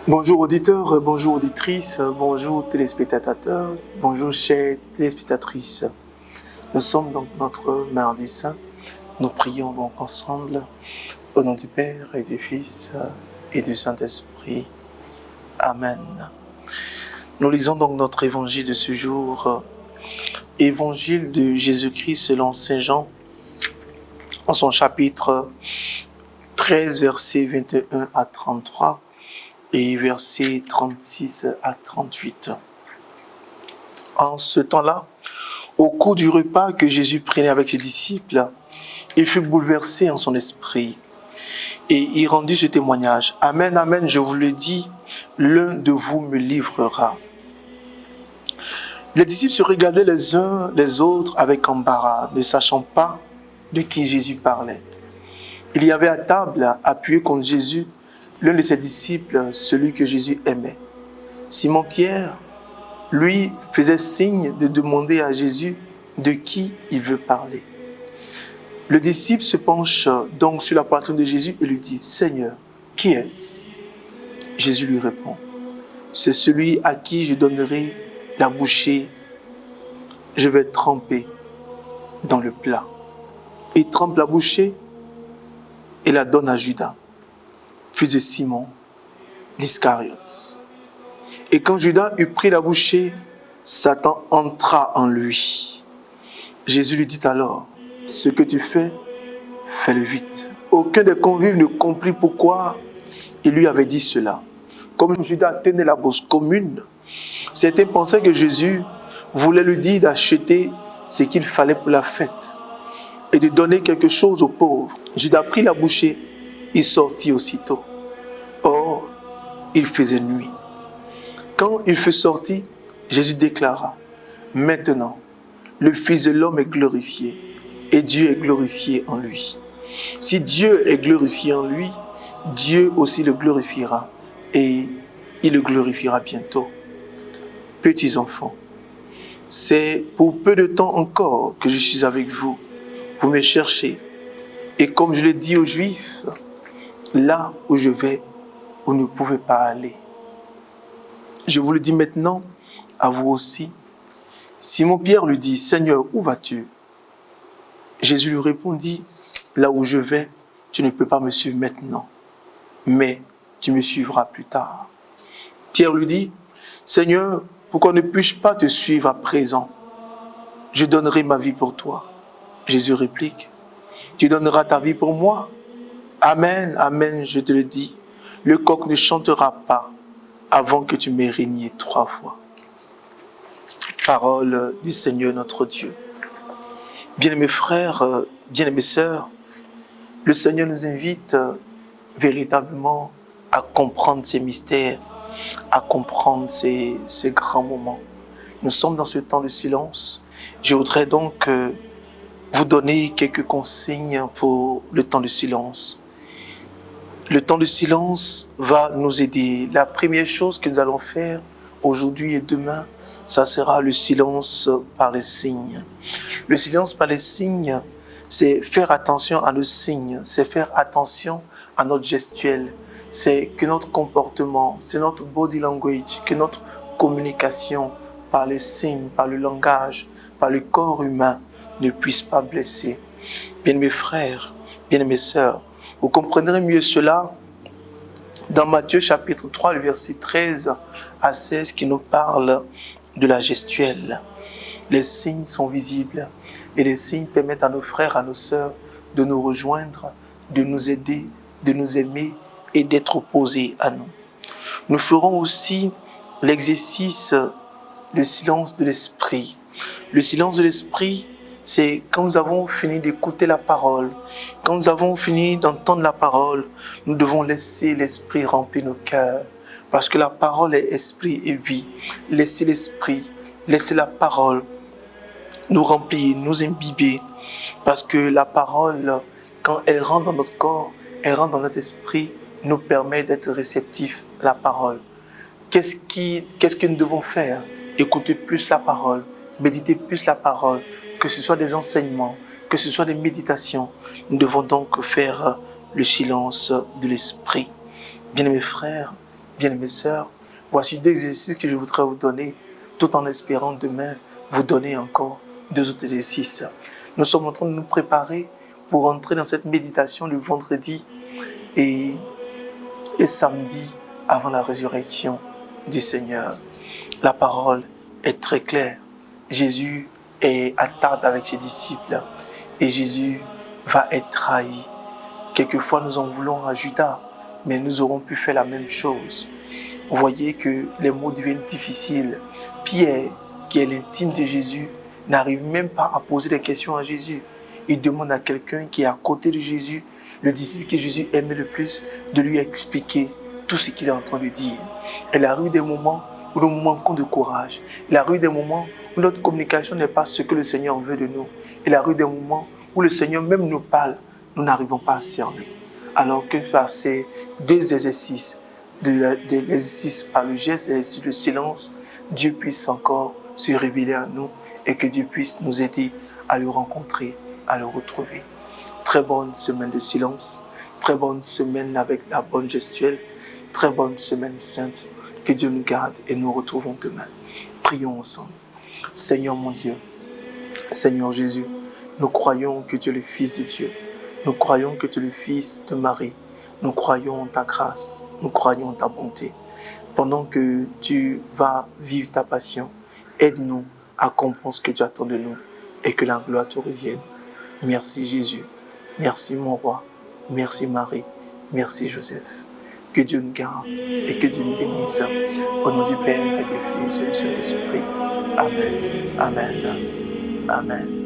Bonjour auditeurs, bonjour auditrices, bonjour téléspectateurs, bonjour chères téléspectatrices. Nous sommes donc notre mardi saint. Nous prions donc ensemble au nom du Père et du Fils et du Saint-Esprit. Amen. Nous lisons donc notre évangile de ce jour, évangile de Jésus-Christ selon Saint Jean, en son chapitre 13, versets 21 à 33. Et versets 36 à 38. En ce temps-là, au cours du repas que Jésus prenait avec ses disciples, il fut bouleversé en son esprit et il rendit ce témoignage. Amen, amen, je vous le dis, l'un de vous me livrera. Les disciples se regardaient les uns les autres avec embarras, ne sachant pas de qui Jésus parlait. Il y avait à table, appuyé contre Jésus, l'un de ses disciples, celui que Jésus aimait. Simon-Pierre, lui, faisait signe de demander à Jésus de qui il veut parler. Le disciple se penche donc sur la poitrine de Jésus et lui dit, « Seigneur, qui est-ce » Jésus lui répond, « C'est celui à qui je donnerai la bouchée, je vais tremper dans le plat. » Il trempe la bouchée et la donne à Judas, fils de Simon, l'Iscariote. Et quand Judas eut pris la bouchée, Satan entra en lui. Jésus lui dit alors, « Ce que tu fais, fais-le vite. » Aucun des convives ne comprit pourquoi il lui avait dit cela. Comme Judas tenait la bourse commune, certains pensaient que Jésus voulait lui dire d'acheter ce qu'il fallait pour la fête et de donner quelque chose aux pauvres. Judas prit la bouchée, il sortit aussitôt. Or, il faisait nuit. Quand il fut sorti, Jésus déclara, « Maintenant, le Fils de l'homme est glorifié et Dieu est glorifié en lui. Si Dieu est glorifié en lui, Dieu aussi le glorifiera et il le glorifiera bientôt. Petits enfants, c'est pour peu de temps encore que je suis avec vous. Vous me cherchez et comme je l'ai dit aux Juifs, là où je vais, vous ne pouvez pas aller. Je vous le dis maintenant, à vous aussi. » Simon-Pierre lui dit, « Seigneur, où vas-tu » Jésus lui répondit, « Là où je vais, tu ne peux pas me suivre maintenant, mais tu me suivras plus tard. » Pierre lui dit, « Seigneur, pourquoi ne puis-je pas te suivre à présent? Je donnerai ma vie pour toi. » Jésus réplique, « Tu donneras ta vie pour moi? Amen, amen, je te le dis, le coq ne chantera pas avant que tu m'aies régné 3 fois. » Parole du Seigneur notre Dieu. Bien-aimés frères, bien-aimées sœurs, le Seigneur nous invite véritablement à comprendre ces mystères, à comprendre ces grands moments. Nous sommes dans ce temps de silence. Je voudrais donc vous donner quelques consignes pour le temps de silence. Le temps de silence va nous aider. La première chose que nous allons faire aujourd'hui et demain, ça sera le silence par les signes. Le silence par les signes, c'est faire attention à nos signes, c'est faire attention à notre gestuelle, c'est que notre comportement, c'est notre body language, que notre communication par les signes, par le langage, par le corps humain ne puisse pas blesser. Bien-aimés frères, bien-aimées sœurs, vous comprendrez mieux cela dans Matthieu chapitre 3, le verset 13 à 16 qui nous parle de la gestuelle. Les signes sont visibles et les signes permettent à nos frères, à nos sœurs de nous rejoindre, de nous aider, de nous aimer et d'être opposés à nous. Nous ferons aussi l'exercice du silence de l'esprit. Le silence de l'esprit, c'est quand nous avons fini d'écouter la parole, quand nous avons fini d'entendre la parole, nous devons laisser l'esprit remplir nos cœurs. Parce que la parole est esprit et vie. Laissez l'esprit, laissez la parole nous remplir, nous imbiber. Parce que la parole, quand elle rentre dans notre corps, elle rentre dans notre esprit, nous permet d'être réceptifs à la parole. Qu'est-ce que nous devons faire? Écouter plus la parole, méditer plus la parole, que ce soit des enseignements, que ce soit des méditations. Nous devons donc faire le silence de l'esprit. Bien-aimés frères, Bien-aimées sœurs, voici 2 exercices que je voudrais vous donner, tout en espérant demain vous donner encore 2 autres exercices. Nous sommes en train de nous préparer pour entrer dans cette méditation le vendredi et samedi avant la résurrection du Seigneur. La parole est très claire. Jésus est à table avec ses disciples et Jésus va être trahi. Quelquefois, nous en voulons à Judas, mais nous aurons pu faire la même chose. Vous voyez que les mots deviennent difficiles. Pierre, qui est l'intime de Jésus, n'arrive même pas à poser des questions à Jésus. Il demande à quelqu'un qui est à côté de Jésus, le disciple que Jésus aimait le plus, de lui expliquer tout ce qu'il est en train de dire. Il arrive des moments où nous manquons de courage. Il arrive des moments où notre communication n'est pas ce que le Seigneur veut de nous. Il arrive des moments où le Seigneur même nous parle, nous n'arrivons pas à cerner. Alors que par ces 2 exercices, de l'exercice par le geste, l'exercice de silence, Dieu puisse encore se révéler à nous et que Dieu puisse nous aider à le rencontrer, à le retrouver. Très bonne semaine de silence, très bonne semaine avec la bonne gestuelle, très bonne semaine sainte. Que Dieu nous garde et nous retrouvons demain. Prions ensemble. Seigneur mon Dieu, Seigneur Jésus, nous croyons que tu es le Fils de Dieu. Nous croyons que tu es le Fils de Marie. Nous croyons en ta grâce. Nous croyons en ta bonté. Pendant que tu vas vivre ta passion, aide-nous à comprendre ce que tu attends de nous et que la gloire te revienne. Merci Jésus. Merci mon roi. Merci Marie. Merci Joseph. Que Dieu nous garde et que Dieu nous bénisse. Au nom du Père et du Fils et du Saint-Esprit. Amen. Amen. Amen.